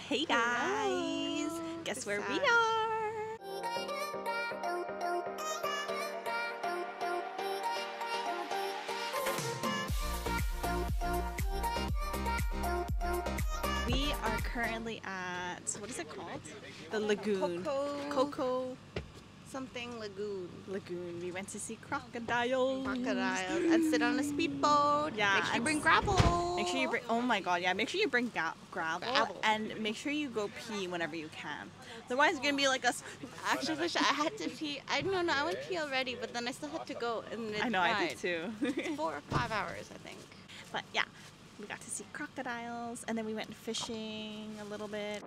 Hey guys! Hello. Guess It's where we sad. are? We are currently at, what is it called? The lagoon. Coco Something lagoon. Lagoon. We went to see crocodiles. Crocodiles. And sit on a speedboat. Yeah, Make sure you and bring gravel. Make sure you bring, oh my god, yeah, make sure you bring gravel Gravel. and make sure you go pee whenever you can. Otherwise, it's gonna be like us. Actually, I had to pee. I don't know. I went pee already, but then I still had to go. And it I know, I died. did too. 4 or 5 hours, I think. But yeah, we got to see crocodiles and then we went fishing a little bit.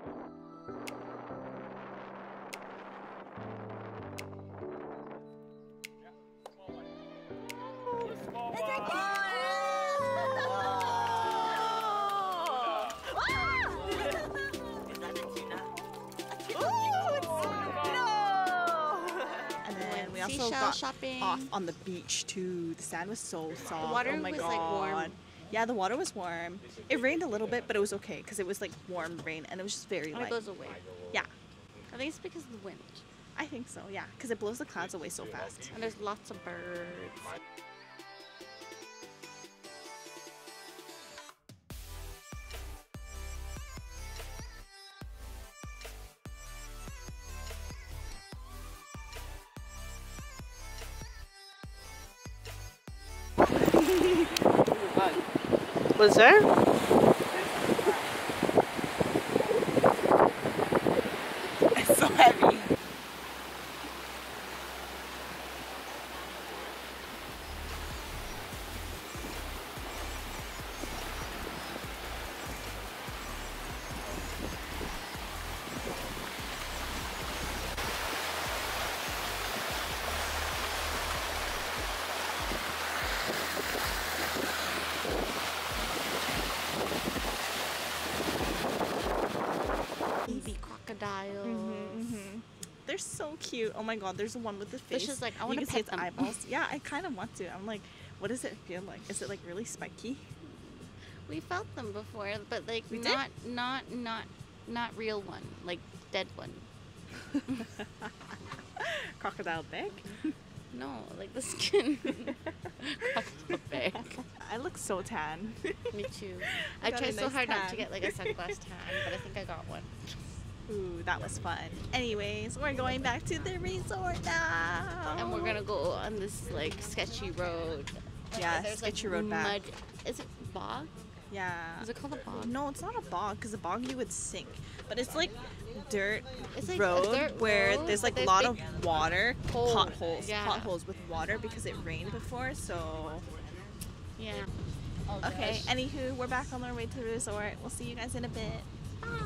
And then we also Seashell got shopping. off on the beach too. The sand was so soft. The water oh my was, god. like, warm. Yeah, the water was warm. It rained a little bit, but it was okay because it was like warm rain and it was just very And light. it goes away. Yeah, I think it's because of the wind. I think so. Yeah, because it blows the clouds away so fast. And there's lots of birds. Was there? It's so heavy. Baby crocodiles. They're so cute. Oh my god, there's the one with the face. It's just like, I wanna You can see pet its them. eyeballs. Yeah, I kind of want to. I'm like, what does it feel like? Is it like really spiky? We felt them before, but like We did? not real one, like dead one. Crocodile bag? No, like the skin. Crocodile bag. I look so tan. Me too. I I got a tried so nice hard not tan. to get like a sunglass tan, but I think I got one. Ooh, that was fun. Anyways, we're going back to the resort now. And we're gonna go on this like sketchy road. Yeah, There's, sketchy road back. mud. Is it bog? Yeah. Is it called a bog? No, it's not a bog because a bog you would sink. But it's like dirt It's like a road dirt where road, there's but like a there's lot big of water, holes. potholes, Yeah. potholes with water because it rained before. So Yeah. okay. Anywho, we're back on our way to the resort. We'll see you guys in a bit.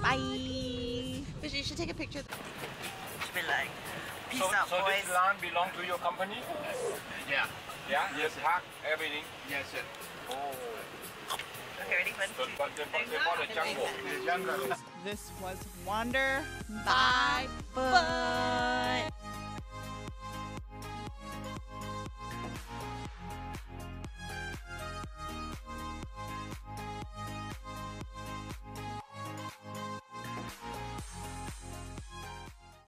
Bye. But you should take a picture. Be like, peace So this land belong to your company? Yeah. Yeah? Yes, You sir. park everything? Yes, sir. Oh. Okay, ready? So, but they bought a jungle. The jungle. This was Wander by Foot.